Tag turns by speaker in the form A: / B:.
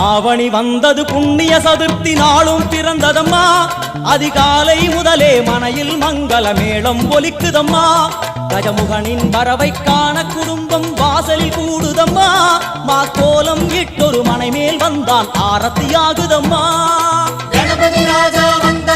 A: ஆவணி வந்தது புண்ணிய சதுர்த்தி நாளும் பிறந்ததம்மா அதிகாலை முதலே மனையில் மங்கள மேளம் ஒலிக்குதம்மா கஜமுகனின் வரவை காண குடும்பம் வாசலில் கூடுதம்மா மா கோலம் இட்டொரு மனை மேல் வந்தான் ஆரத்தியாகுதம்மா
B: கணபதி ராஜா வந்த